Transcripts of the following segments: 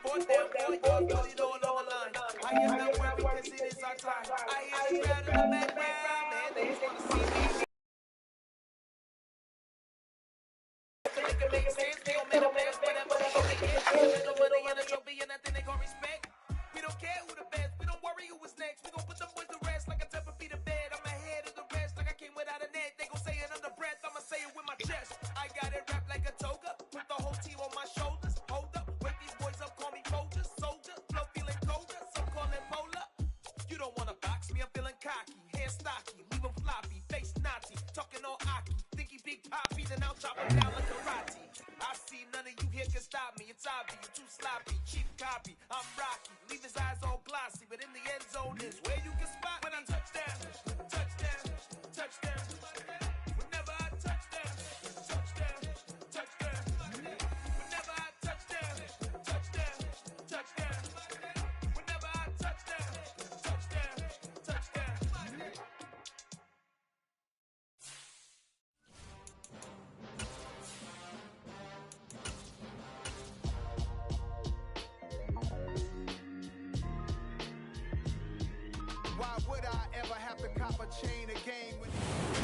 Fourth down, boy, you put it all on the line. I am not worried because it is our time. I hear the crowd in the background, man. They just want to see me. Make a stance, they gon' make a mess, whatever they gon' get. There's no money and a trophy and nothing they gon' respect. We don't care who the best, we don't worry who is next. We gon' put them boys to rest like a temper feet of bed. I'm ahead of the rest like I came without a net. They gon' say it under breath, I'ma say it with my chest. I got it wrapped like a toga, put the whole team on my shoulders. Hold up, wake these boys up, call me Folger, soldier. Flow feeling colder, some call it polar. You don't wanna box me, I'm feeling cocky. Hair stocky, leave him floppy, face Nazi. Talking all aki, think he big poppy, then I'll chop him down like karate. I see none of you here can stop me. It's obvious, you too sloppy, cheap copy. I'm Rocky, leave his eyes all glossy, but in the end zone is where you can spot when I touchdown, touchdown, touchdown. Whenever I touchdown, touchdown, touchdown. Whenever I touchdown, touchdown, touchdown. Whenever I touchdown, touchdown, touchdown. Why would I ever have to cop a chain again with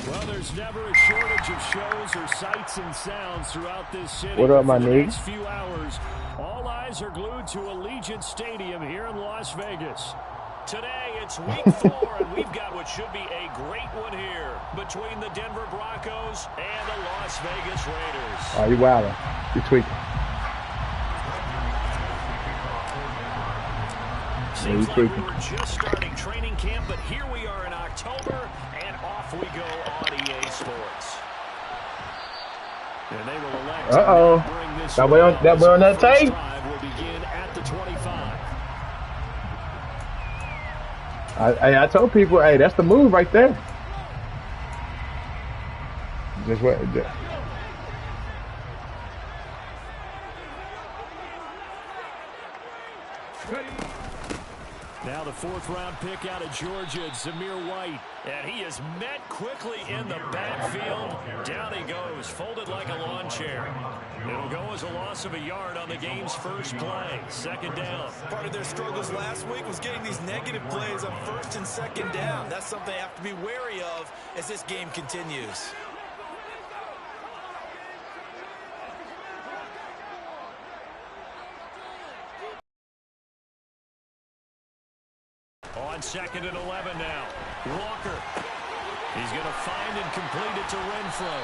Well, there's never a shortage of shows or sights and sounds throughout this city. What up, my For the nigga? next few hours, all eyes are glued to Allegiant Stadium here in Las Vegas. Today, it's week 4, and we've got what should be a great one here between the Denver Broncos and the Las Vegas Raiders. Oh, you wildin'. You tweaking. Seems like you we tweaking. were just starting training camp, but here we are in October, and off we go on EA Sports. And they will elect to Uh-oh. bring this That way on- one that as way on the that first tape? drive will begin at the 25. I told people, hey, that's the move right there. Just what? Now the 4th-round pick out of Georgia, Zamir White. And he is met quickly in the backfield. Down he goes, folded like a lawn chair. It'll go as a loss of a yard on the game's first play. 2nd down. Part of their struggles last week was getting these negative plays on 1st and 2nd down. That's something they have to be wary of as this game continues. On 2nd and 11 now. Walker. He's going to find and complete it to Renfro.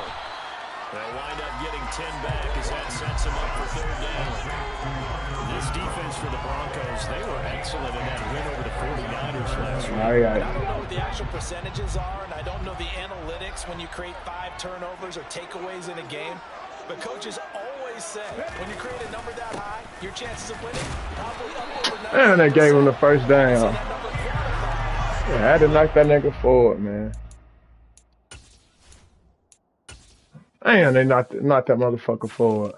They'll wind up getting 10 back as that sets him up for 3rd down. This defense for the Broncos, they were excellent in that win over the 49ers last week. All right. I don't know what the actual percentages are, and I don't know the analytics when you create 5 turnovers or takeaways in a game. But coaches always say, when you create a number that high, your chances of winning probably up over 90%. Man, they gave him the first down. Yeah, I had to knock that nigga forward, man. Damn, they knocked that motherfucker forward.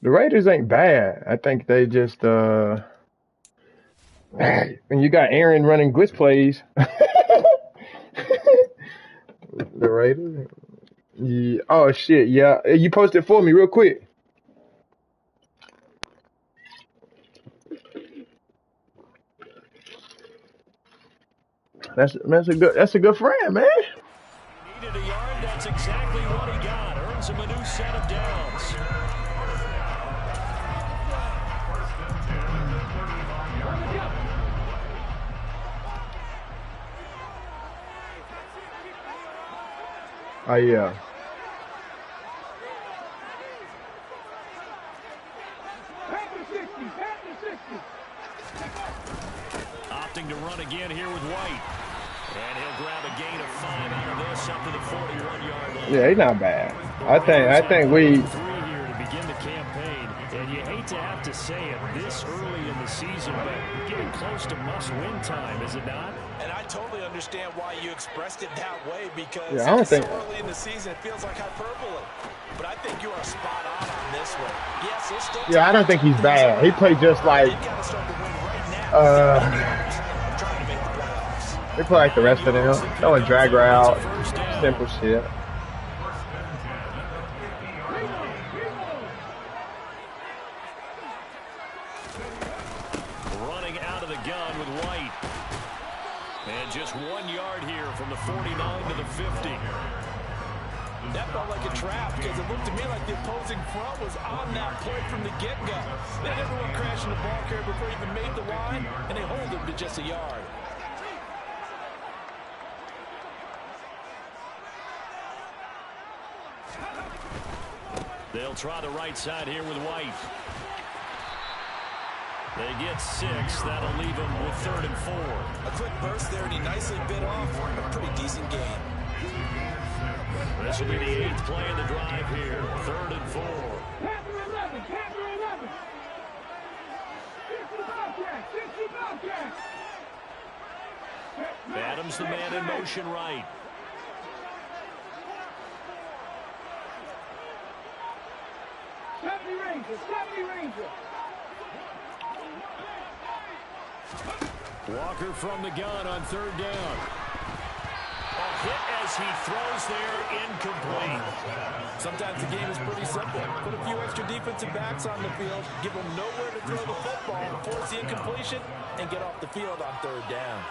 The Raiders ain't bad. I think they just when you got Aaron running glitch plays. The Raiders. Yeah. Oh shit, yeah. You posted for me real quick. That's a good friend, man. He needed a yard. That's exactly what he got. Earns him a new set of downs. Oh yeah. Opting to run again here with White. And he'll grab a gain of 5 out of this up to the 41-yard line. Yeah, he's not bad. I think we. 3 here to begin the campaign, and you hate to have to say it this early in the season, but getting close to must-win time, is it not? And I totally understand why you expressed it that way, because Yeah, I don't think. so early in the season it feels like hyperbole. But I think you are spot on this one. Yes, it's still. Yeah, I don't think he's bad. He played just like. They've got to start to win right now. Trying to make the playoffs. They play like the rest of them. Throwing drag route, simple shit. just 1 yard here from the 49 to the 50. That felt like a trap because it looked to me like the opposing front was on that play from the get-go. They had everyone crashing the ball carrier before he even made the line, and they hold him to just a yard. They'll try the right side here with White. They get 6. That'll leave them with 3rd and 4. A quick burst there, and he nicely bit off a pretty decent gain. This will be the 8th play of the drive here. 3rd and 4. Adams, the man in motion right. Walker from the gun on 3rd down. A hit as he throws there, incomplete. Sometimes the game is pretty simple. Put a few extra defensive backs on the field, give them nowhere to throw the football, force the incompletion, and get off the field on 3rd down.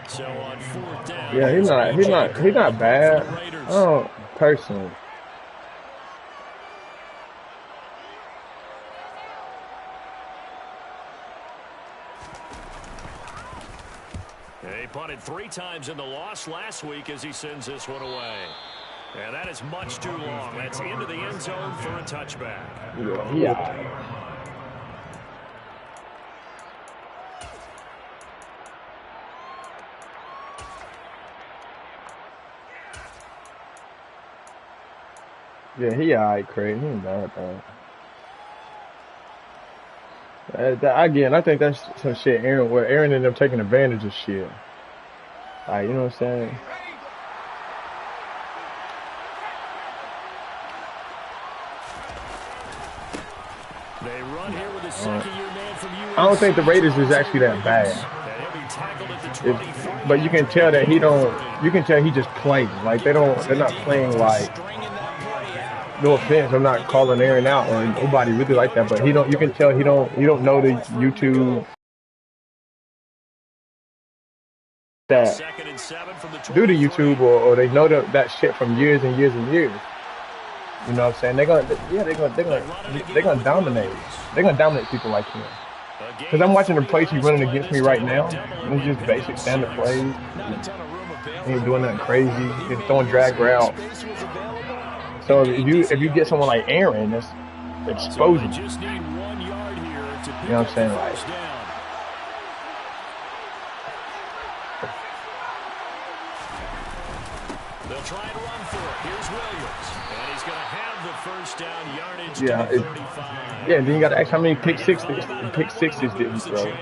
So on 4th down. Yeah, he's not bad. Oh, personally. He punted 3 times in the loss last week as he sends this one away. And that is much too long. That's into the end zone for a touchback. Yeah. Yeah, he alright, Craig. He ain't bad, though. Again, I think that's some shit Aaron ended up taking advantage of shit. Like, you know what I'm saying? They run here with a second-year man from UNC. I don't think the Raiders is actually that bad. But you can tell that he don't. You can tell he just plays. Like they're not playing like. No offense, I'm not calling Aaron out or nobody really like that, but he don't. You can tell he don't know the YouTube that do the YouTube or they know that shit from years and years and years. You know what I'm saying? They're gonna dominate. They're gonna dominate people like him. Because I'm watching the plays he's running against me right now. It's just basic standard plays. He ain't doing nothing crazy. He's throwing drag routes. So if you get someone like Aaron, that's exposing. You know what I'm saying? Like, they'll try and run for it. Here's Williams, and he's going to have the first down yardage. Yeah. Then you got to ask how many pick sixes did he throw?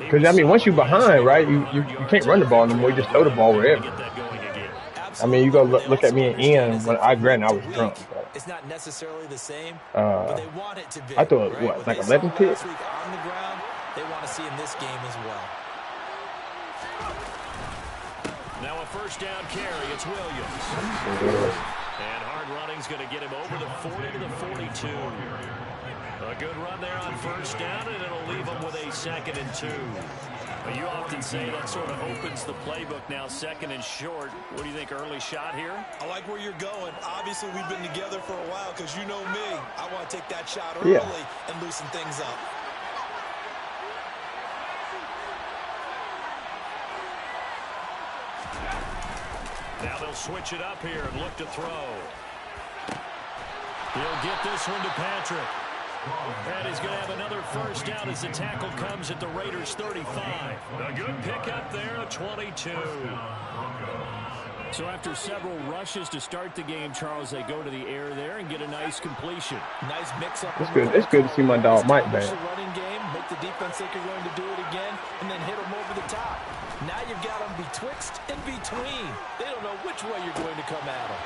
Because I mean, once you're behind, right, you can't run the ball anymore. You just throw the ball wherever. I mean, you go look at me and Ian when I was drunk. But, it's not necessarily the same, but they want it to be. I thought what, like 11 picks? On the ground, they want to see in this game as well. Now a first down carry. It's Williams. And hard running's going to get him over the 40 to the 42. A good run there on first down, and it'll leave him with a 2nd and 2. You often say that sort of opens the playbook now, 2nd and short. What do you think, early shot here? I like where you're going. Obviously, we've been together for a while because you know me. I want to take that shot early and loosen things up. Now they'll switch it up here and look to throw. He'll get this one to Patrick. And he's going to have another first down as the tackle comes at the Raiders' 35. A good pickup there, a 22. So after several rushes to start the game, Charles, they go to the air there and get a nice completion. Nice mix-up. It's good to see my dog Mike back. Running game, make the defense think you're going to do it again, and then hit them over the top. Now you've got them betwixt and between. They don't know which way you're going to come at them.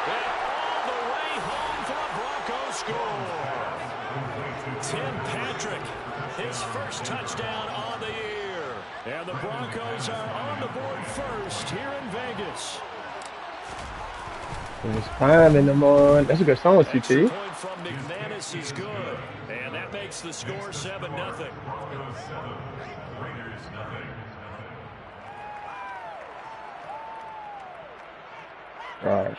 And all the way home for a Broncos score. Tim Patrick, his first touchdown on the year. And the Broncos are on the board first here in Vegas. It's fine in the morning. That's a good song, CT. from McManus is good. And that makes the score 7-0. All right.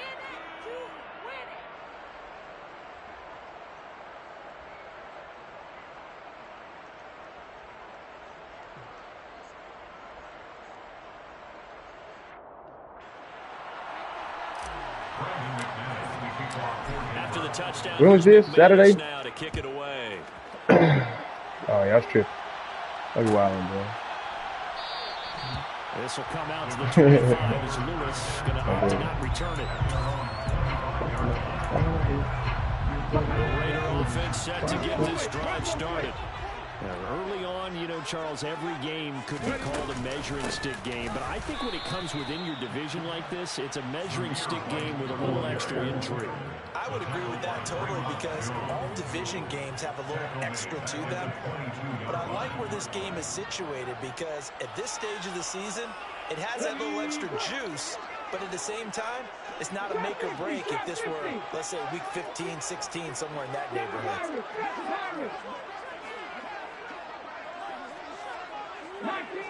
After the touchdown, when was this? Saturday? Now to kick it away. Oh, yeah, that's true. That's wild, bro. This will come out to the 25 as Lewis going to opt to not return it. The Raider offense set to get this drive started. Now, early on, you know, Charles, every game could be called a measuring stick game, but I think when it comes within your division like this, it's a measuring stick game with a little extra intrigue. I would agree with that totally because all division games have a little extra to them. But I like where this game is situated because at this stage of the season, it has that little extra juice, but at the same time, it's not a make or break if this were, let's say, week 15, 16, somewhere in that neighborhood. 19.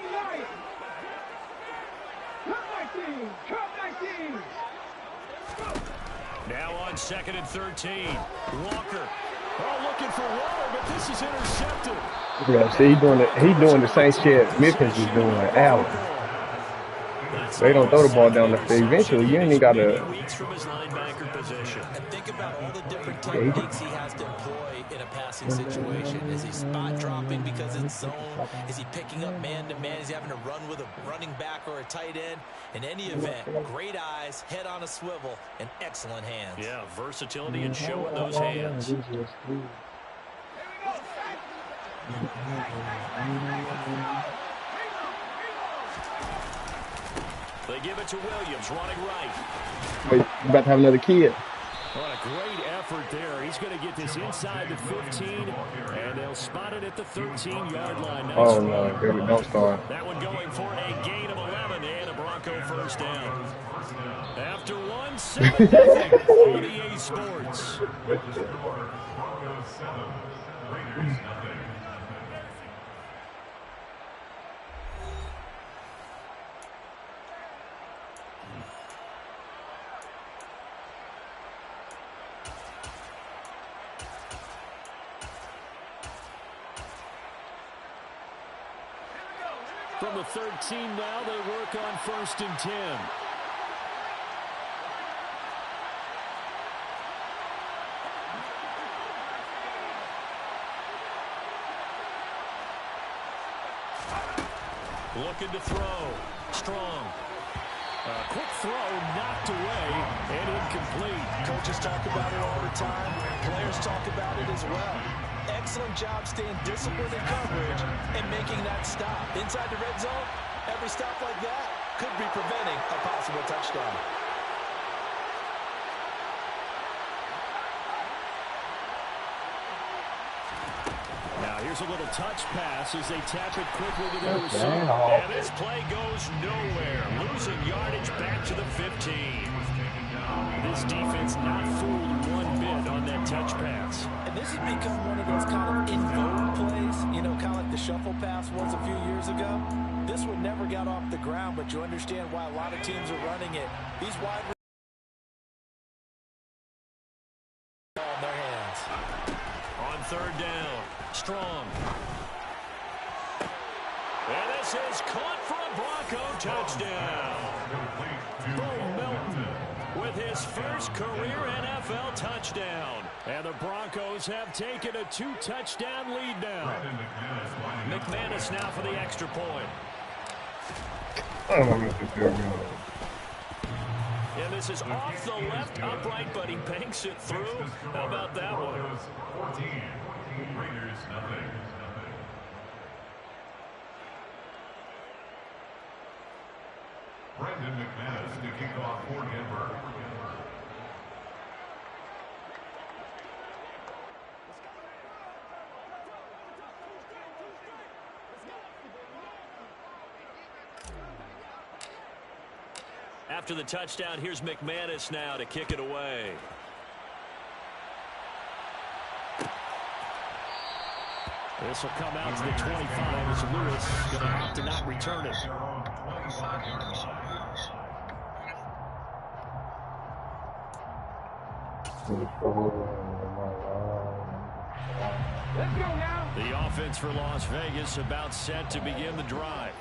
Now on 2nd and 13. Walker. Oh, looking for water, but this is intercepted. Yeah, see, he doing the same shit Memphis is doing. Allen. They don't throw the ball down the field. Eventually, you ain't even got to. And think about all the different techniques he has to employ in a passing situation. Is he spot dropping because it's zone? Is he picking up man-to-man? Is he having to run with a running back or a tight end? In any event, great eyes, head on a swivel, and excellent hands. Yeah, versatility and showing those hands. They give it to Williams, running right. Wait, you about to have another kid. What a great effort there. He's going to get this inside the 15, and they'll spot it at the 13-yard line. Nice Oh, no, here we don't start. That one going for a gain of 11 and a Bronco first down. After 1-7 on EA Sports. From the 13 now, they work on 1st and 10. Looking to throw. Strong. Quick throw, knocked away, and incomplete. Coaches talk about it all the time. Players talk about it as well. Excellent job staying disciplined in coverage and making that stop. Inside the red zone, every stop like that could be preventing a possible touchdown. Now here's a little touch pass as they tap it quickly to their receiver. And this play goes nowhere. Losing yardage back to the 15. This defense not fooled one bit on that touch pass. And this has become one of those kind of in vogue plays, you know, kind of like the shuffle pass was a few years ago. This one never got off the ground, but you understand why a lot of teams are running it. These wide on their hands. On 3rd down, Strong. And this is caught for a Bronco touchdown. Bo Melton with his first career NFL touchdown. And the Broncos have taken a 2-touchdown lead now. McManus now for the extra point. And this is off the left upright, but he banks it through. How about that one? Raiders, nothing. Brendan McManus to kick off for Denver. After the touchdown, here's McManus now to kick it away. This will come out to the 25 as Lewis going to have to not return it. The offense for Las Vegas about set to begin the drive.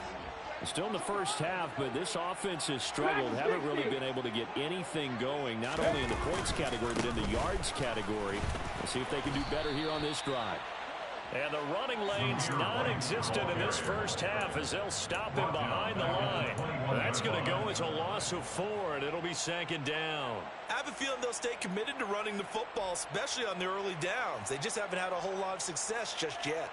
Still in the first half, but this offense has struggled. Haven't really been able to get anything going, not only in the points category, but in the yards category. We'll see if they can do better here on this drive. And the running lane's non-existent in this first half as they'll stop him behind the line. That's going to go as a loss of 4, and it'll be second down. I have a feeling they'll stay committed to running the football, especially on the early downs. They just haven't had a whole lot of success just yet.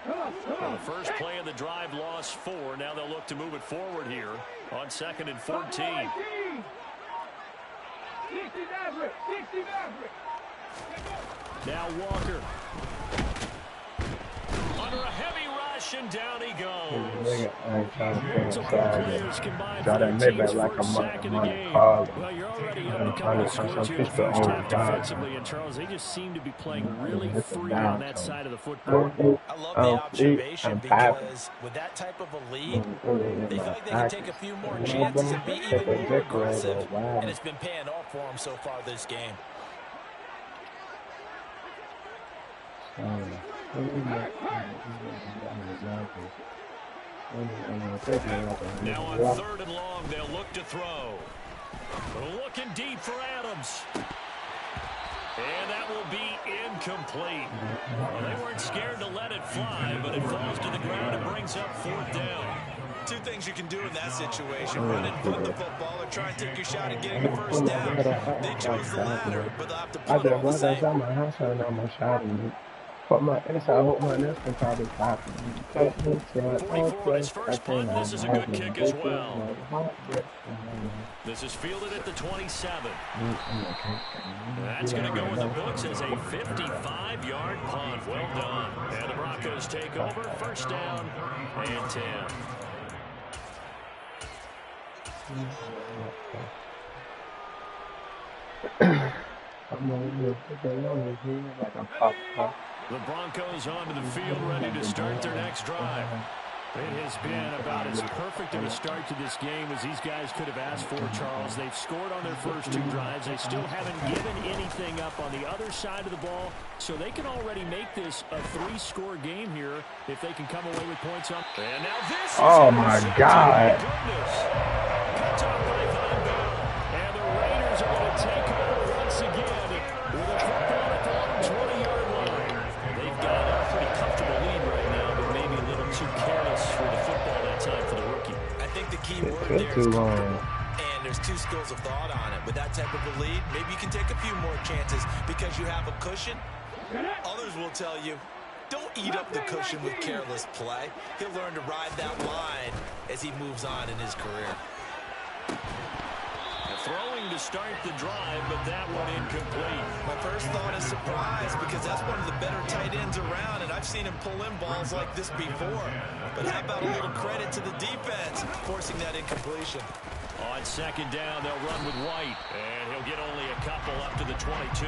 Well, the first play of the drive lost 4. Now they'll look to move it forward here on 2nd and 14. Now Walker. Under a heavy rush, and down he goes. So players combined for their teams for a sack in the game. Well, you're already up a couple of scores here in the first half defensively, and Charles, they just seem to be playing really free on that side of the football. I love the observation because with that type of a lead, they feel like they can take a few more chances and be even more aggressive, and it's been paying off for them so far this game. Now on 3rd and long, they'll look to throw. Looking deep for Adams. And that will be incomplete. Well, they weren't scared to let it fly, but it falls to the ground and brings up 4th down. Two things you can do in that situation: run and punt the football, or try and take your shot at getting the first down. They chose the latter, but they'll have to punt all the same. I hope my next can probably stop him. 44 on his first punt. This is a good kick as well. This is fielded at the 27. That's going to go in the books as a 55-yard punt. Well done. And the Broncos take over. First down and 10. The Broncos onto the field, ready to start their next drive. It has been about as perfect of a start to this game as these guys could have asked for, Charles. They've scored on their first 2 drives. They still haven't given anything up on the other side of the ball, so they can already make this a 3-score game here if they can come away with points on. And now this is my God. Cut off by Von Bell. And the Raiders are going to take over once again with a football at the 20-yard line. They've got a pretty comfortable lead right now, but maybe a little too careless for the football that time for the rookie. I think the key word there is comfortable. And there's 2 schools of thought on it. With that type of a lead, maybe you can take a few more chances because you have a cushion. Others will tell you, don't eat up the cushion with careless play. He'll learn to ride that line as he moves on in his career. Throwing to start the drive, but that one incomplete. My first thought is surprise because that's one of the better tight ends around, and I've seen him pull in balls like this before. But how about a little credit to the defense forcing that incompletion? On 2nd down, they'll run with White, and he'll get only a couple up to the 22.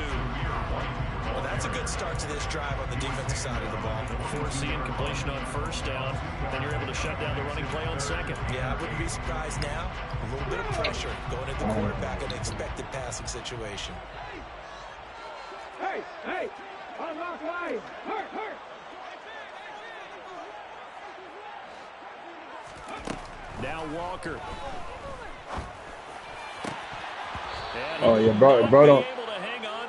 Well, that's a good start to this drive on the defensive side of the ball. Force the incompletion on 1st down, then you're able to shut down the running play on 2nd. Yeah, I wouldn't be surprised now. A little bit of pressure going at the quarterback in an expected passing situation. Hey! Unlock line! Hurt! Now Walker. Oh, yeah, bro don't.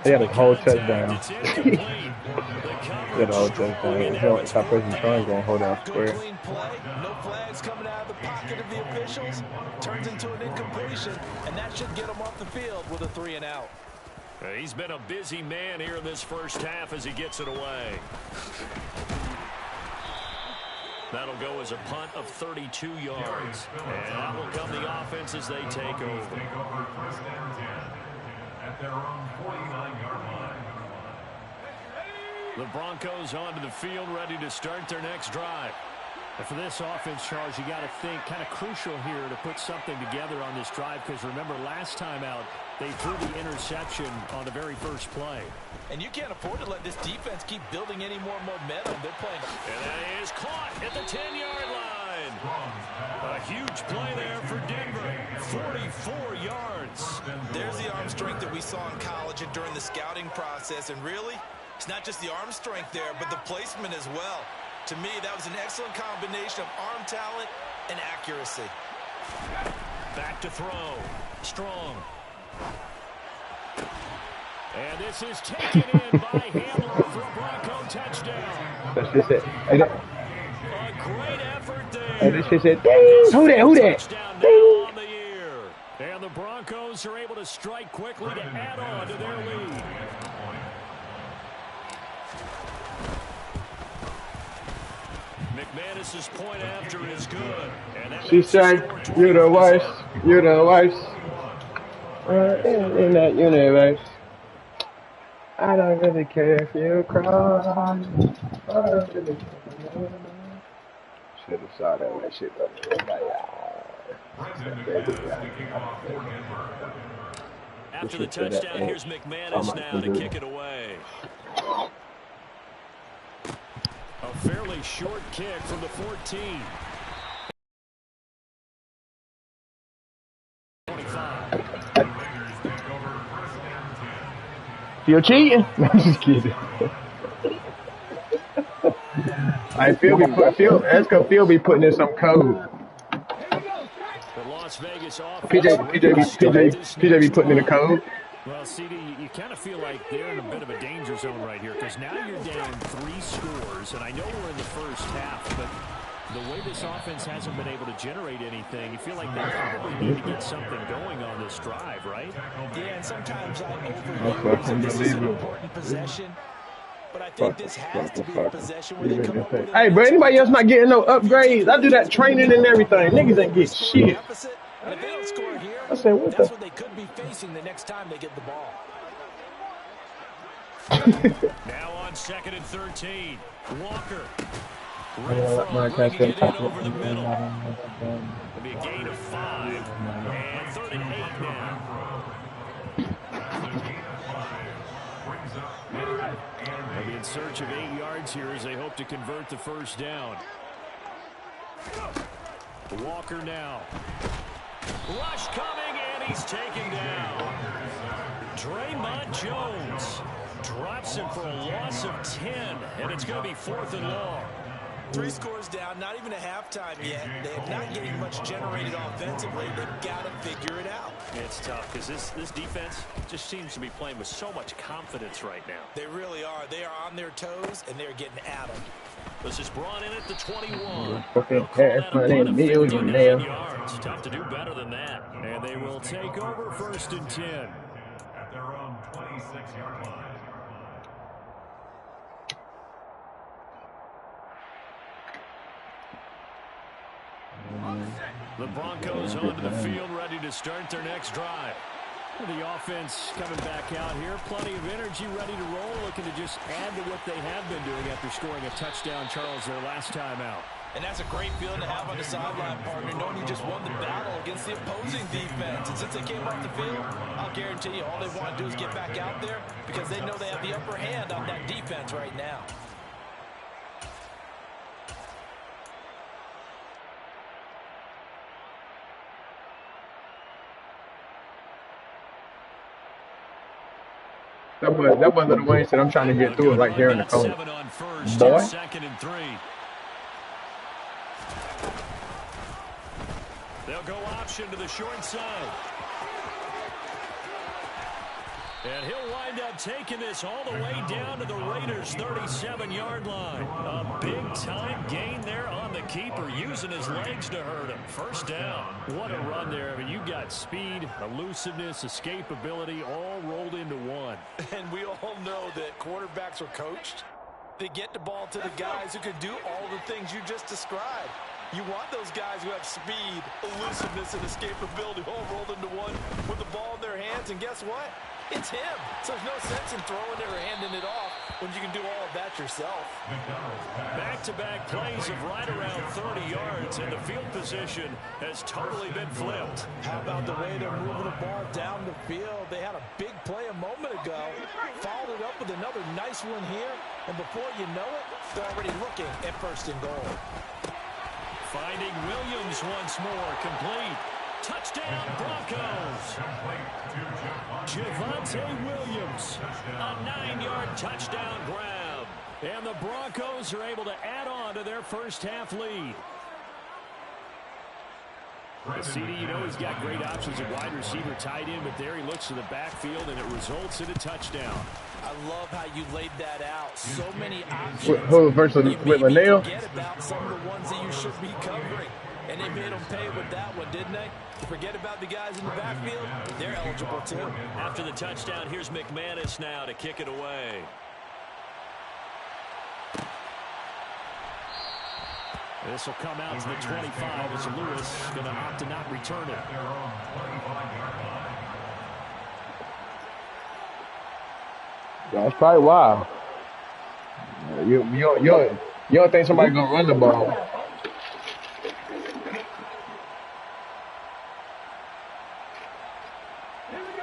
They had a whole touchdown. They had a whole touchdown. Top person trying to hold down square. Clean play, no flags coming out of the pocket of the officials. Turns into an incompletion, and that should get him off the field with a 3 and out. He's been a busy man here in this first half as he gets it away. That'll go as a punt of 32 yards. And that will come the offense as they take over. First and 10 at their own 49-yard line. The Broncos onto the field, ready to start their next drive. And for this offense, Charles, you got to think kind of crucial here to put something together on this drive because remember last time out they threw the interception on the very first play. And you can't afford to let this defense keep building any more momentum. They're playing. And that is caught at the 10-yard line. A huge play there for Denver. 44 yards. There's the arm strength that we saw in college and during the scouting process. And really, it's not just the arm strength there, but the placement as well. To me, that was an excellent combination of arm talent and accuracy. Back to throw. Strong. And this is taken in by Handler for a Bronco touchdown. That's just it. Hey, A great effort there. and this is it. Ding! Who that? Who that? Touchdown now Ding! on the year. And the Broncos are able to strike quickly to add on to their lead. McManus's point after is good. And She said, "You're the worst. You're the worst. In that universe, I don't really care if you cry. I don't really care." Should have saw that shit up. after the touchdown, here's McManus now to kick it away. A fairly short kick from the 14. 25. You're cheating? I'm just kidding. Phil be putting in some code. The Las Vegas offense. PJ be putting in the code. Well, CD, you kind of feel like they're in a bit of a danger zone right here because now you're down 3 scores, and I know we're in the first half, but the way this offense hasn't been able to generate anything, you feel like they probably need to get something going on this drive, right? Yeah, and sometimes I overlook this is an important possession, but I think this has to be a possession where they come up with Hey, bro, anybody else not getting no upgrades? I do that training and everything. Niggas ain't get shit. And if they don't score here, I said, what that's the? what they could be facing the next time they get the ball. Now on 2nd and 13, Walker. My catch Bringing it in over the middle. It'll be a gain of 5. And 3rd and 8 now. They'll be in search of 8 yards here as they hope to convert the first down. Walker now. Rush coming, and he's taken down. Draymond Jones drops him for a loss of 10, and it's going to be 4th and long. 3 scores down, not even a halftime yet. They're not getting much generated offensively. They've got to figure it out. It's tough because this defense just seems to be playing with so much confidence right now. They really are. They are on their toes, and they're getting at them. This is brought in at the 21. Okay, that's my name. Million now. Yards. Tough to do better than that. And they will take over 1st and 10. At their own 26-yard line. The Broncos onto the field, ready to start their next drive. The offense coming back out here. Plenty of energy, ready to roll, looking to just add to what they have been doing after scoring a touchdown, Charles, their last time out. And that's a great feeling to have on the sideline, partner, knowing you just won the battle against the opposing defense. And since they came off the field, I'll guarantee you all they want to do is get back out there because they know they have the upper hand on that defense right now. That one of the ways that I'm trying to get through it right here in the corner. 7 on 1st, Boy. 2nd and 3. They'll go option to the short side. And he'll wind up taking this all the way down to the Raiders' 37-yard line. A big-time gain there on the keeper, using his legs to hurt him. First down. What a run there. I mean, you got speed, elusiveness, escapability, all rolled into one. And we all know that quarterbacks are coached. They get the ball to the guys who can do all the things you just described. You want those guys who have speed, elusiveness, and escapability all rolled into one with the ball in their hands. And guess what? It's him. So there's no sense in throwing it or handing it off when you can do all of that yourself. Back-to-back plays of right around 30 yards, and the field position has totally been flipped. How about the way they're moving the ball down the field? They had a big play a moment ago, followed it up with another nice one here, and before you know it, they're already looking at first and goal. Finding Williams once more, complete. Touchdown, Broncos. Javonte Williams, a 9-yard touchdown grab. And the Broncos are able to add on to their first half lead. CD, you know he's got great options at wide receiver, tight end, but there he looks to the backfield, and it results in a touchdown. I love how you laid that out. So many options. Who versus with Linnell? Forget about some of the ones that you should be covering. And they made them pay with that one, didn't they? Forget about the guys in the backfield. They're eligible, too. After the touchdown, here's McManus now to kick it away. This will come out to the 25 as Lewis going to opt to not return it. That's probably why. You don't think somebody's going to run the ball.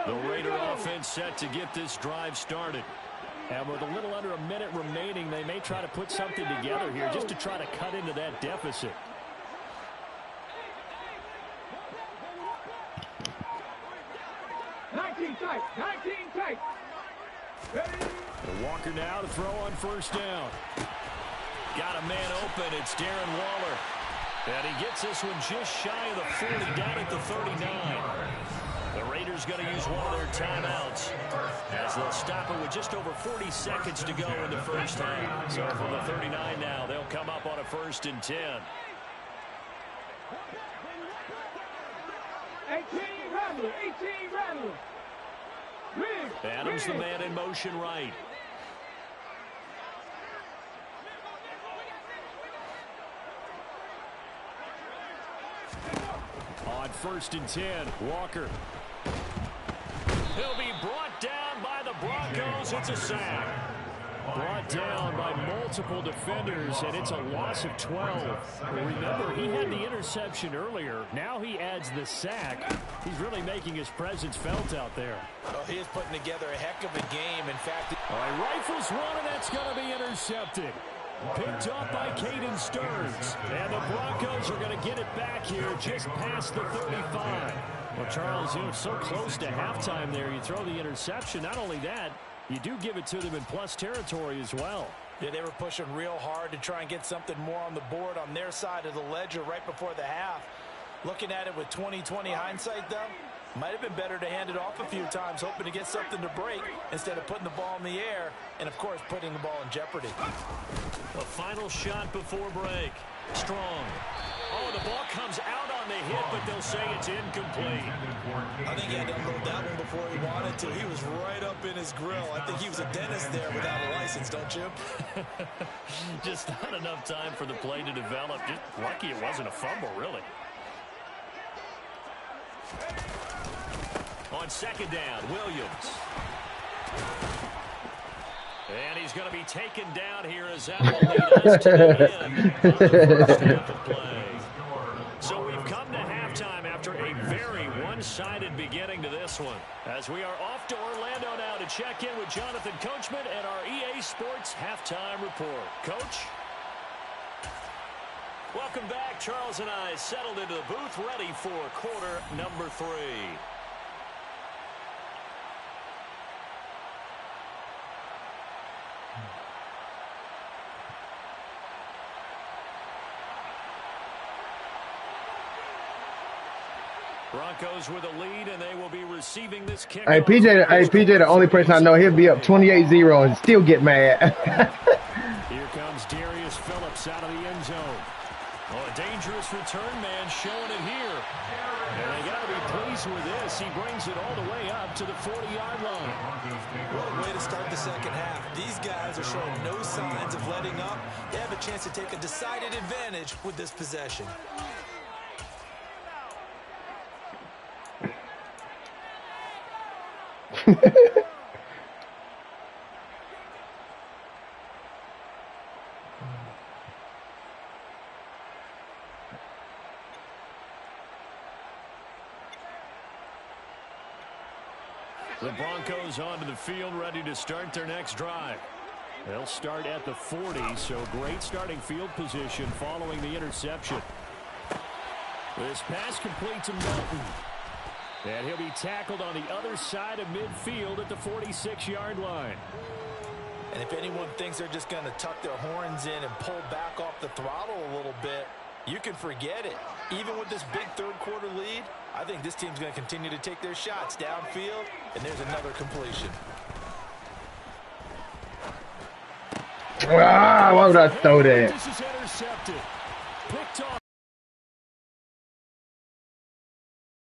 The Raider offense set to get this drive started. And with a little under a minute remaining, they may try to put something together here just to try to cut into that deficit. Walker now to throw on first down. Got a man open. It's Darren Waller. And he gets this one just shy of the 40, down at the 39. The Raiders going to use one of their timeouts as they'll stop it with just over 40 seconds to go in the first half. So from the 39 now, they'll come up on a 1st and 10. 18 Rattler. Adams the man in motion right. On 1st and 10, Walker. He'll be brought down by the Broncos. It's a sack. Brought down by multiple defenders, and it's a loss of 12. Remember, he had the interception earlier. Now he adds the sack. He's really making his presence felt out there. Well, he is putting together a heck of a game. In fact, all right, rifles one, and that's going to be intercepted. Picked up by Caden Stearns. And the Broncos are going to get it back here just past the 35. Well, Charles, you know, so close to halftime there. You throw the interception. Not only that, you do give it to them in plus territory as well. Yeah, they were pushing real hard to try and get something more on the board on their side of the ledger right before the half. Looking at it with 20/20 hindsight, though, might have been better to hand it off a few times, hoping to get something to break instead of putting the ball in the air and, of course, putting the ball in jeopardy. A final shot before break. Strong. Oh, the ball comes out on the hit, but they'll say it's incomplete. I think he had to unload that one before he wanted to. He was right up in his grill. I think he was a dentist there without a license, don't you? Just not enough time for the play to develop. Just lucky it wasn't a fumble, really. On 2nd down, Williams. And he's going to be taken down here as that will lead us to the end of the first half of play. So we've come to halftime after a very one-sided beginning to this one. As we are off to Orlando now to check in with Jonathan Coachman and our EA Sports Halftime Report. Coach? Welcome back. Charles and I settled into the booth ready for quarter number 3. Broncos with a lead, and they will be receiving this kick. Hey, PJ, the only person I know, he'll be up 28-0 and still get mad. Here comes Darius Phillips out of the end zone. Oh, a dangerous return man showing it here. And they got to be pleased with this. He brings it all the way up to the 40-yard line. What a way to start the second half. These guys are showing no signs of letting up. They have a chance to take a decided advantage with this possession. The Broncos onto the field, ready to start their next drive. They'll start at the 40, so great starting field position following the interception. This pass complete to Melton. And he'll be tackled on the other side of midfield at the 46-yard line. And if anyone thinks they're just going to tuck their horns in and pull back off the throttle a little bit, you can forget it. Even with this big third-quarter lead, I think this team's going to continue to take their shots downfield, and there's another completion. Ah, why would I throw that? This is intercepted. Picked off.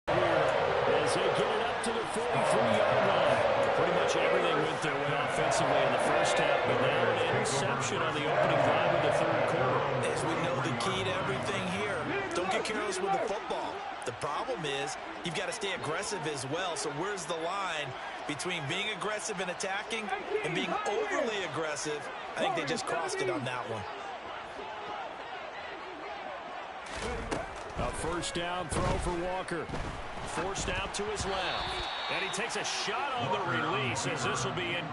As they get it up to the 43-yard line. Pretty much everything went their way offensively in the first half, but now an interception on the opening drive of the third quarter. As we know, the key to everything here, don't get careless with the football. The problem is you've got to stay aggressive as well. So where's the line between being aggressive and attacking and being overly aggressive? I think they just crossed it on that one. A first down throw for Walker. Forced out to his left. And he takes a shot on the release as this will be in.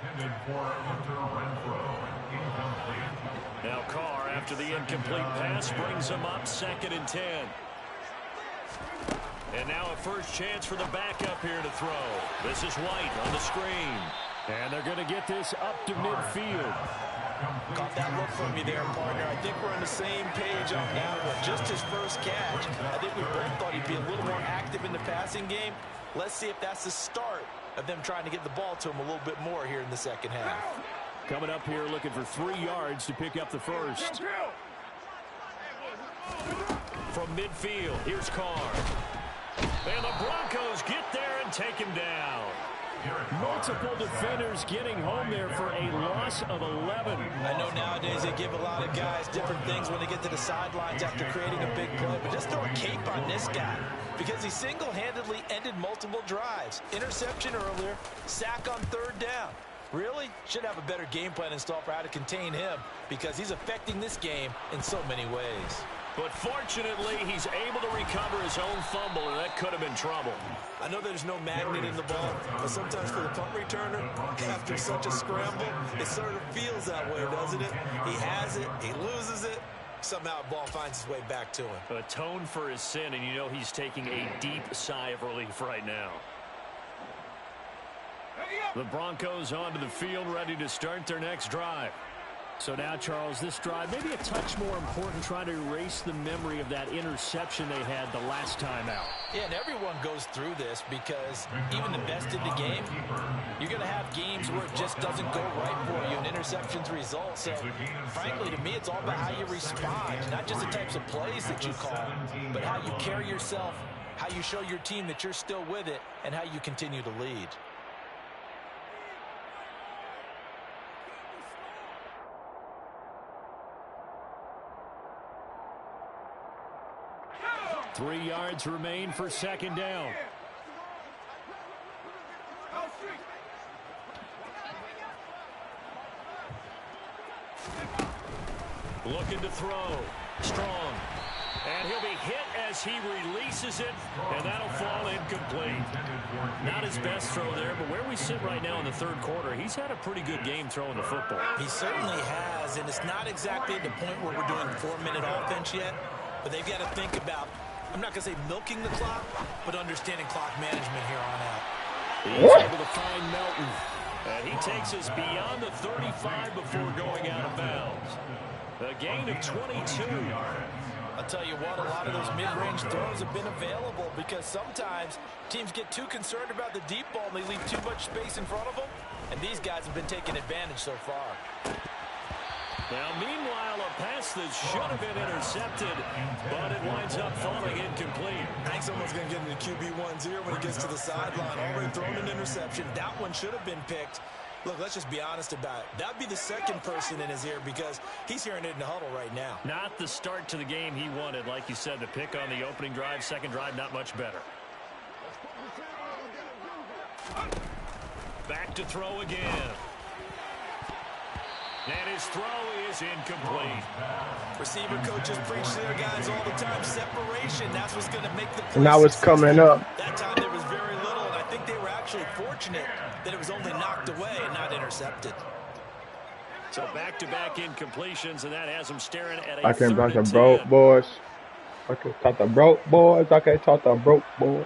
Intended for Hunter Renfro. Incomplete. Now Carr, after the incomplete pass, brings him up 2nd and 10. And now a first chance for the backup here to throw. This is White on the screen. And they're going to get this up to midfield. Caught that look from you there, partner. I think we're on the same page on that one. Just his first catch. I think we both thought he'd be a little more active in the passing game. Let's see if that's the start of them trying to get the ball to him a little bit more here in the second half. Coming up here looking for 3 yards to pick up the first. From midfield, here's Carr. And the Broncos get there and take him down. Multiple defenders getting home there for a loss of 11. I know nowadays they give a lot of guys different things when they get to the sidelines after creating a big play, but just throw a cape on this guy because he single-handedly ended multiple drives. Interception earlier, sack on 3rd down. Really? Should have a better game plan installed for how to contain him because he's affecting this game in so many ways. But fortunately, he's able to recover his own fumble, and that could have been trouble. I know there's no magnet in the ball, but sometimes for the punt returner, after such a scramble, it sort of feels that way, doesn't it? He has it, he loses it, somehow the ball finds its way back to him. Atone for his sin, and you know he's taking a deep sigh of relief right now. The Broncos onto the field, ready to start their next drive. So now, Charles, this drive maybe a touch more important, trying to erase the memory of that interception they had the last time out. Yeah, and everyone goes through this because even the best in the game, you're going to have games where it just doesn't go right for you, and interceptions result. So, frankly, to me, it's all about how you respond, not just the types of plays that you call, but how you carry yourself, how you show your team that you're still with it, and how you continue to lead. Three yards remain for 2nd down. Looking to throw. Strong. And he'll be hit as he releases it, and that'll fall incomplete. Not his best throw there, but where we sit right now in the 3rd quarter, he's had a pretty good game throwing the football. He certainly has, and it's not exactly at the point where we're doing 4-minute offense yet, but they've got to think about, I'm not going to say milking the clock, but understanding clock management here on out. He's able to find Melton. And he takes us beyond the 35 before going out of bounds. A gain of 22. I'll tell you what, a lot of those mid-range throws have been available because sometimes teams get too concerned about the deep ball and they leave too much space in front of them. And these guys have been taking advantage so far. Now, meanwhile, a pass that should have been intercepted, but it winds up falling incomplete. I think someone's going to get into QB1-0 when he gets to the sideline. Already thrown an interception. That one should have been picked. Look, let's just be honest about it. That would be the second person in his ear because he's hearing it in the huddle right now. Not the start to the game he wanted. Like you said, the pick on the opening drive, second drive, not much better. Back to throw again. And his throw is incomplete. Receiver coaches preach to their guys all the time. Separation, that's what's going to make the play Now it's coming up. That time there was very little, and I think they were actually fortunate that it was only knocked away and not intercepted. So back-to-back incompletions, and that has them staring at a I can't talk third to and broke 10. boys. I can't talk to broke boys. I can't talk to broke boys.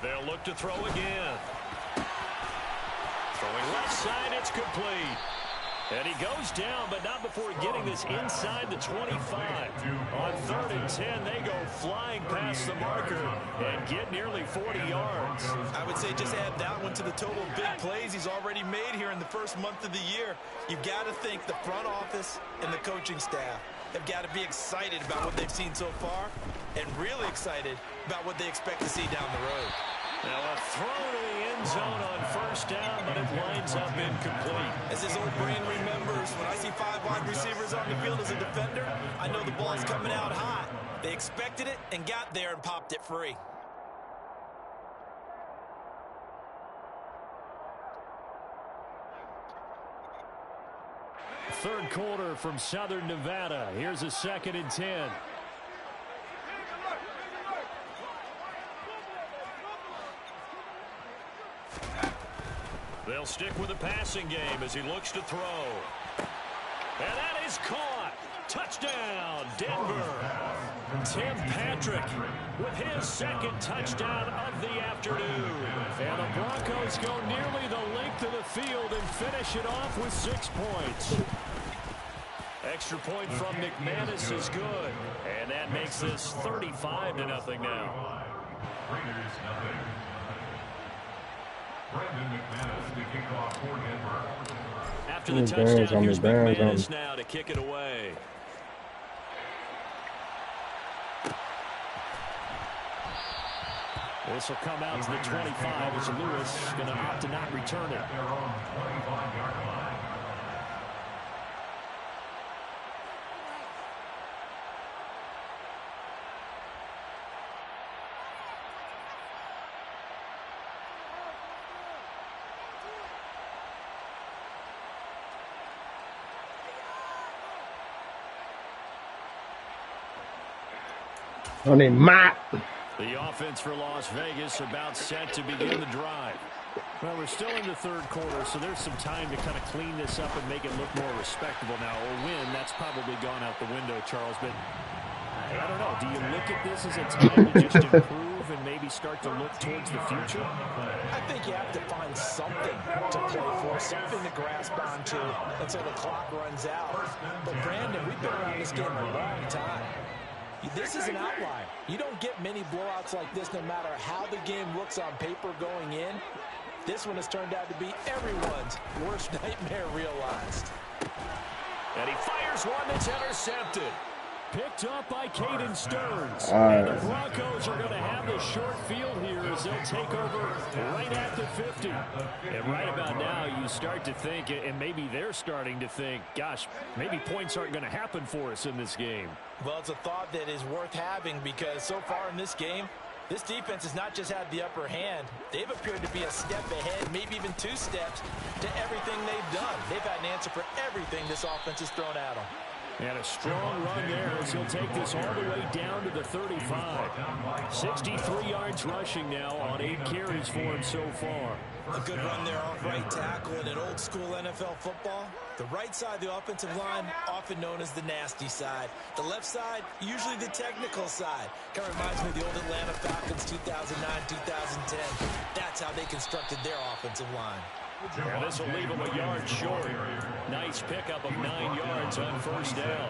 They'll look to throw again. Throwing left side, it's complete. And he goes down, but not before getting this inside the 25. On 3rd and 10, they go flying past the marker and get nearly 40 yards. I would say just add that one to the total of big plays he's already made here in the first month of the year. You've got to think the front office and the coaching staff have got to be excited about what they've seen so far and really excited about what they expect to see down the road. Now a throw to the end zone on 1st down, but it winds up incomplete. As his old brain remembers, when I see 5 wide receivers on the field as a defender, I know the ball's coming out hot. They expected it and got there and popped it free. Third quarter from Southern Nevada. Here's a 2nd and 10. They'll stick with the passing game as he looks to throw. And that is caught. Touchdown, Denver. Tim Patrick with his 2nd touchdown of the afternoon. And the Broncos go nearly the length of the field and finish it off with 6 points. Extra point from McManus is good. And that makes this 35-0 now. Raiders, nothing. Brandon McManus to kick off for Denver. After the touchdown, here's McManus now to kick it away. This will come out to the 25 as Lewis is going to opt to not return it. Their own 25-yard line. On a map. The offense for Las Vegas about set to begin the drive. Well, we're still in the 3rd quarter, so there's some time to kind of clean this up and make it look more respectable now. Or win, that's probably gone out the window, Charles. But I don't know. Do you look at this as a time to just improve and maybe start to look towards the future? I think you have to find something to play for, something to grasp onto until the clock runs out. But, Brandon, we've been around this game a long time. This is an outlier. You don't get many blowouts like this no matter how the game looks on paper going in. This one has turned out to be everyone's worst nightmare realized. And he fires one that's intercepted. Picked up by Caden Stearns. And the Broncos are going to have the short field here as they'll take over right at the 50. And right about now, you start to think, and maybe they're starting to think, gosh, maybe points aren't going to happen for us in this game. Well, it's a thought that is worth having because so far in this game, this defense has not just had the upper hand. They've appeared to be a step ahead, maybe even 2 steps to everything they've done. They've had an answer for everything this offense has thrown at them. And a strong run there as he'll take this all the way down to the 35. 63 yards rushing now on 8 carries for him so far. A good run there off right tackle in an old school NFL football. The right side of the offensive line, often known as the nasty side. The left side, usually the technical side. Kind of reminds me of the old Atlanta Falcons 2009-2010. That's how they constructed their offensive line. And this will leave him a yard short. Nice pickup of 9 yards on 1st down.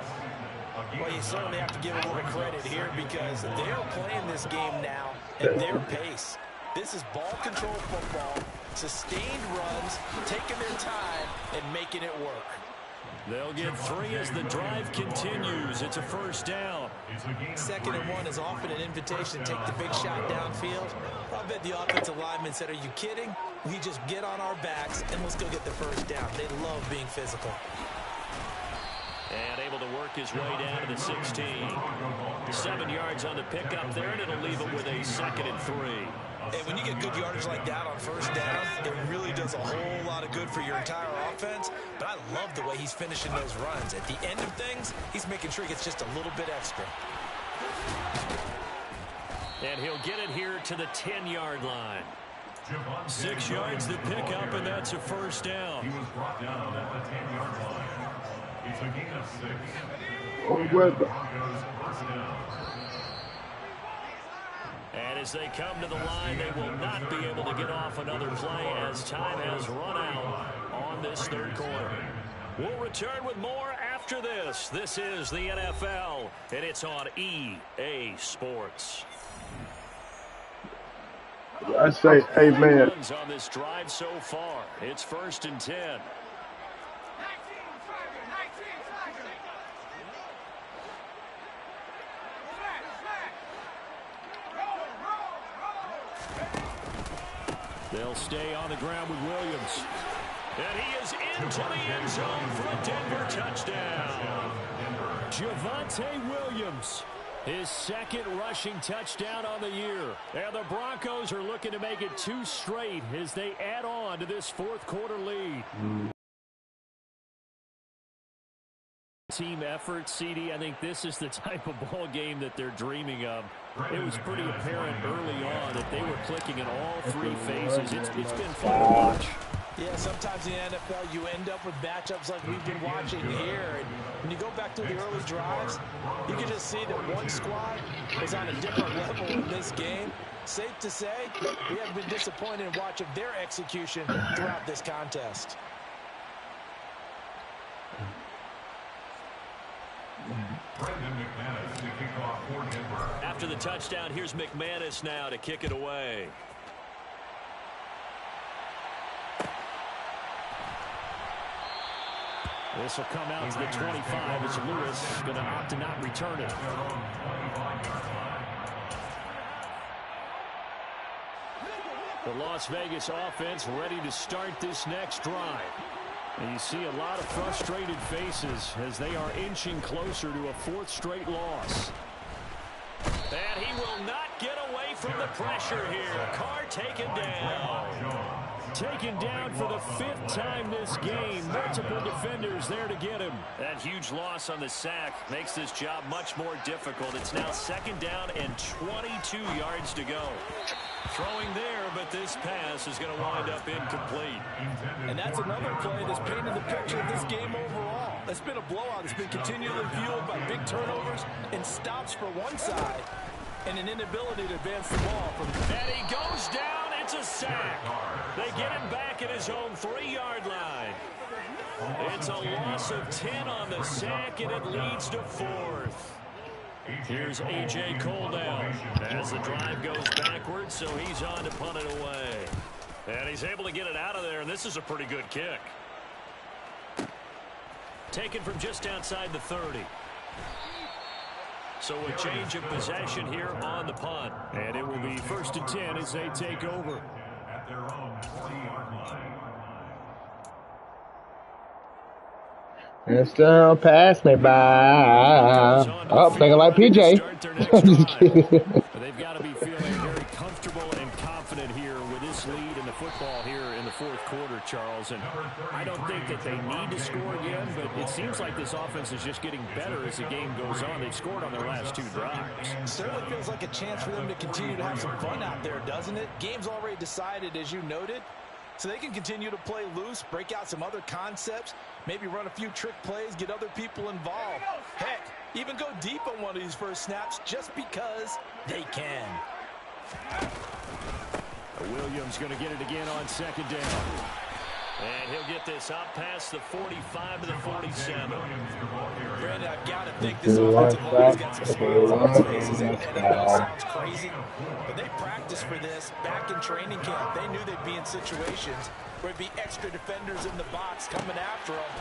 Well, you certainly have to give a little credit here because they're playing this game now at their pace. This is ball control football, sustained runs, taking their time, and making it work. They'll get 3 as the drive continues. It's a 1st down. 2nd and 1 is often an invitation to take the big shot downfield. I bet the offensive lineman said, are you kidding? We just get on our backs and let's go get the 1st down. They love being physical. And able to work his way down to the 16. 7 yards on the pickup there, and it'll leave him with a 2nd and 3. And when you get good yardage like that on first down, it really does a whole lot of good for your entire offense. But I love the way he's finishing those runs. At the end of things, he's making sure he gets just a little bit extra. And he'll get it here to the 10-yard line. 6 yards to pick up, and that's a first down. He was brought down at the 10-yard line. It's a gain of 6. weather. And as they come to the line, they will not be able to get off another play as time has run out on this third quarter. We'll return with more after this. This is the NFL, and it's on EA Sports. I say, hey, man. On this drive so far, it's 1st and 10. They'll stay on the ground with Williams. And he is into the end zone for a Denver touchdown. Javonte Williams, his 2nd rushing touchdown on the year. And the Broncos are looking to make it 2 straight as they add on to this 4th quarter lead. Team effort, CD. I think this is the type of ball game that they're dreaming of. It was pretty apparent early on that they were clicking in all 3 phases. It's been fun to watch. Yeah, sometimes in the NFL you end up with matchups like we've been watching here. And when you go back through the early drives, you can just see that one squad is on a different level in this game. Safe to say, we have been disappointed in watching their execution throughout this contest. After the touchdown, here's McManus now to kick it away. This will come out to the 25 as Lewis is going to opt to not return it. The Las Vegas offense ready to start this next drive. And you see a lot of frustrated faces as they are inching closer to a 4th straight loss. And he will not get away from the pressure here. Carr taken down. Taken down for the 5th time this game. Multiple defenders there to get him. That huge loss on the sack makes this job much more difficult. It's now 2nd down and 22 yards to go. Throwing there, but this pass is going to wind up incomplete. And that's another play that's painted the picture of this game overall. It's been a blowout. It's been continually fueled by big turnovers and stops for one side and an inability to advance the ball. And he goes down. It's a sack. They get him back at his own 3-yard line. It's a loss of 10 on the sack, and it leads to 4th. Here's A.J. Cole now as the drive goes backwards, so he's on to punt it away. And he's able to get it out of there, and this is a pretty good kick. Taken from just outside the 30. So a change of possession here on the punt. And it will be 1st and 10 as they take over. At their own 40-yard line. And still pass me by. Oh, thinking like PJ. Just kidding. They've got to be feeling very comfortable and confident here with this lead in the football here in the 4th quarter, Charles. And I don't think that they need to score again, but it seems like this offense is just getting better as the game goes on. They've scored on their last 2 drives. Certainly feels like a chance for them to continue to have some fun out there, doesn't it? Game's already decided, as you noted. So they can continue to play loose, break out some other concepts, maybe run a few trick plays, get other people involved. Heck, even go deep on one of these first snaps just because they can. Williams going to get it again on 2nd down. And he'll get this up past the 45 to the 47. Brandon, I've got to think this offensive line's got some smiles on its faces, and it all sounds crazy. But they practiced for this back in training camp. They knew they'd be in situations where it'd be extra defenders in the box coming after them,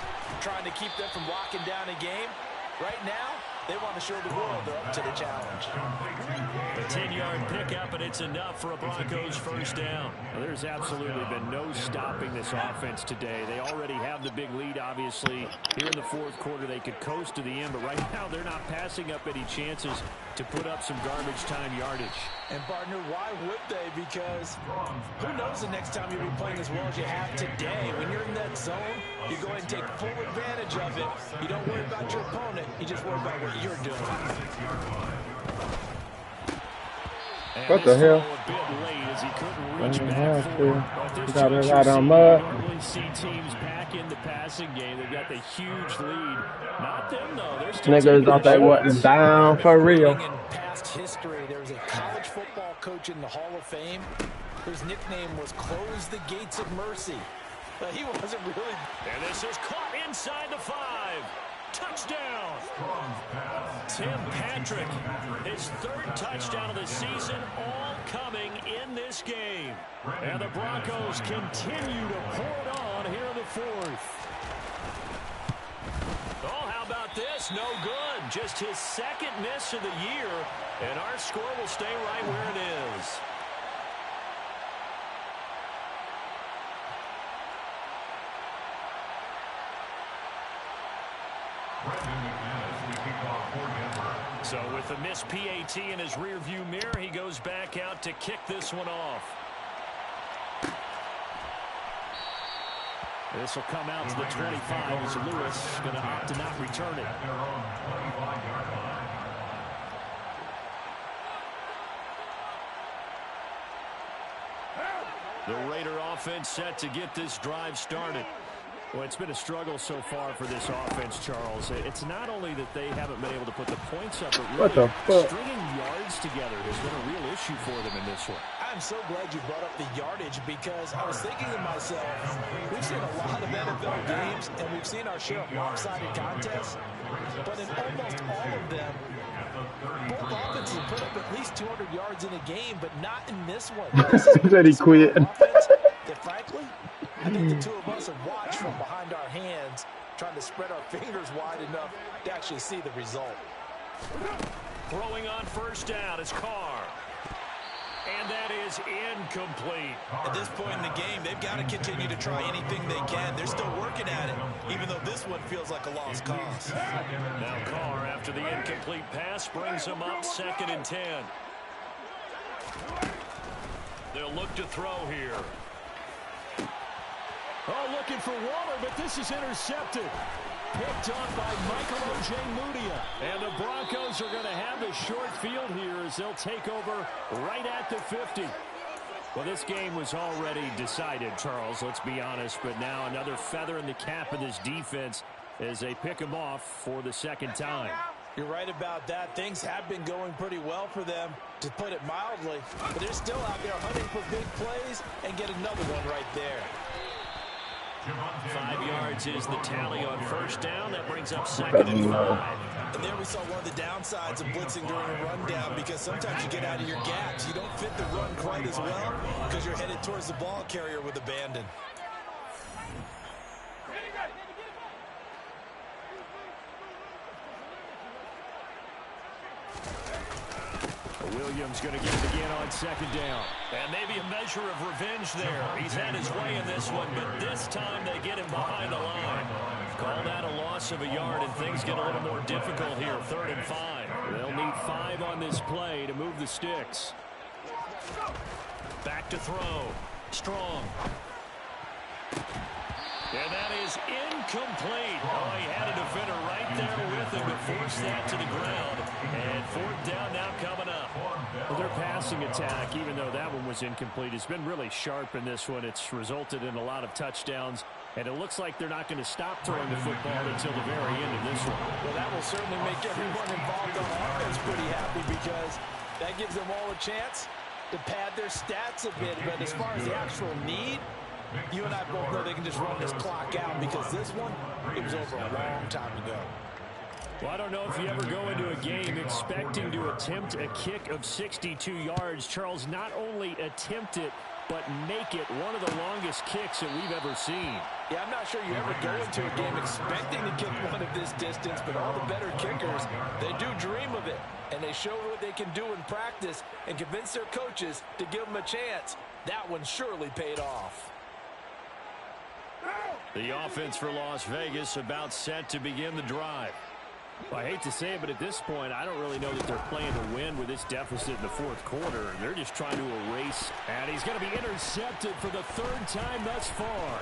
trying to keep them from locking down a game. Right now, They want to show the world they're up to the challenge. A 10-yard pickup, and it's enough for a Broncos first down. Well, there's absolutely been no stopping this offense today. They already have the big lead, obviously. Here in the fourth quarter, they could coast to the end, but right now they're not passing up any chances to put up some garbage time yardage. And, partner, why would they? Because who knows the next time you'll be playing as well as you have today. When you're in that zone, you go ahead and take full advantage of it. You don't worry about your opponent. You just worry about what you're doing. And What the hell? A bit late as he couldn't reach back Yeah, forward. But this got it juncture, right on you mud. normally see teams back in the passing game. They've got the huge lead. Not them, though. They're still Niggas thought they wasn't down for real. In past history, there was a college football coach in the Hall of Fame whose nickname was Close the Gates of Mercy. But he wasn't really. And this is caught inside the 5. Touchdown. Tim Patrick, his 3rd touchdown of the season, all coming in this game. And the Broncos continue to pour it on here in the 4th. Oh, how about this? No good. Just his 2nd miss of the year. And our score will stay right where it is. So with the missed PAT in his rearview mirror, he goes back out to kick this one off. This will come out to the 25 as Lewis going to opt to not return it. The Raider offense set to get this drive started. Well, it's been a struggle so far for this offense, Charles. It's not only that they haven't been able to put the points up, but really stringing yards together has been a real issue for them in this one. I'm so glad you brought up the yardage because I was thinking to myself, we've seen a lot of NFL games and we've seen our share of lopsided contests, but in almost all of them, both offenses put up at least 200 yards in a game, but not in this one. This is Said he quit. Offense that, frankly, I think the two of us have watched from behind our hands, trying to spread our fingers wide enough to actually see the result. Throwing on first down is Carr. And that is incomplete. At this point in the game, they've got to continue to try anything they can. They're still working at it, even though this one feels like a lost cause. Now Carr, after the incomplete pass, brings him up 2nd and 10. They'll look to throw here. Oh, looking for Waller, but this is intercepted. Picked off by Michael Ojemudia. And the Broncos are going to have the short field here as they'll take over right at the 50. Well, this game was already decided, Charles, let's be honest. But now another feather in the cap of this defense as they pick them off for the 2nd time. You're right about that. Things have been going pretty well for them, to put it mildly. But they're still out there hunting for big plays and get another one right there. 5 yards is the tally on first down. That brings up 2nd and 5. And there we saw one of the downsides of blitzing during a rundown, because sometimes you get out of your gaps. You don't fit the run quite as well because you're headed towards the ball carrier with abandon. Williams going to get it again on 2nd down. And maybe a measure of revenge there. He's had his way in this one, but this time they get him behind the line. Call that a loss of a yard, and things get a little more difficult here. 3rd and 5. They'll need 5 on this play to move the sticks. Back to throw. Strong. And that is incomplete. Oh, he had a defender right there with him to force that to the ground. And 4th down now coming up. Well, their passing attack, even though that one was incomplete, has been really sharp in this one. It's resulted in a lot of touchdowns, and it looks like they're not going to stop throwing the football until the very end of this one. Well, that will certainly make everyone involved on offense pretty happy, because that gives them all a chance to pad their stats a bit. But as far as the actual need, you and I both know they can just run this clock out, because this one, it was over a long time ago. Well, I don't know if you ever go into a game expecting to attempt a kick of 62 yards. Charles, not only attempt it, but make it one of the longest kicks that we've ever seen. Yeah, I'm not sure you ever go into a game expecting to kick one of this distance, but all the better kickers, they do dream of it. And they show what they can do in practice and convince their coaches to give them a chance. That one surely paid off. The offense for Las Vegas about set to begin the drive. Well, I hate to say it, but at this point, I don't really know that they're playing to win with this deficit in the fourth quarter. They're just trying to erase. And he's going to be intercepted for the third time thus far.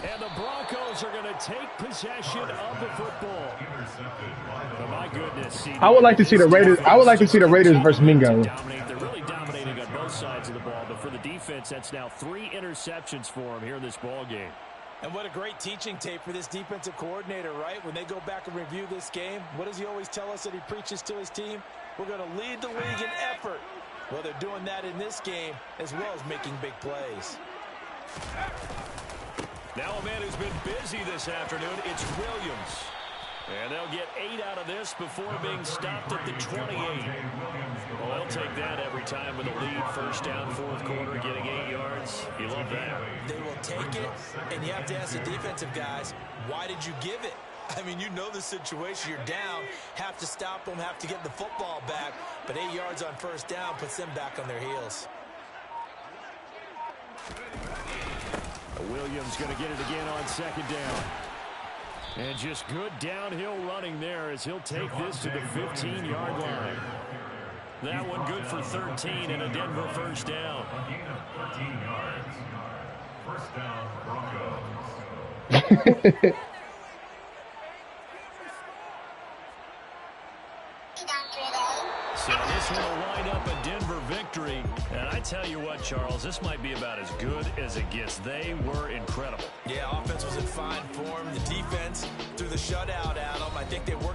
And the Broncos are going to take possession of the football. Oh, my goodness. I would like to see the Raiders. I would like to see the Raiders versus Mingo. They're really dominating on both sides of the ball, but for the defense, that's now 3 interceptions for them here in this ball game. And what a great teaching tape for this defensive coordinator, right? When they go back and review this game, what does he always tell us that he preaches to his team? We're going to lead the league in effort. Well, they're doing that in this game as well as making big plays. Now a man who's been busy this afternoon, it's Williams. And they'll get 8 out of this before being stopped at the 28. Well, they'll take that every time with a lead. First down, fourth quarter, getting 8 yards. You love that. They will take it, and you have to ask the defensive guys, why did you give it? I mean, you know the situation. You're down, have to stop them, have to get the football back. But 8 yards on first down puts them back on their heels. Williams going to get it again on second down. And just good downhill running there as he'll take this to the 15-yard line. That one good for 13 and a Denver first down. 13 yards. First down, Broncos. So this will wind up a Denver victory. And I tell you what, Charles, this might be about as good as it gets. They were incredible. Yeah, offense was in fine form. The defense threw the shutout at them. I think they worked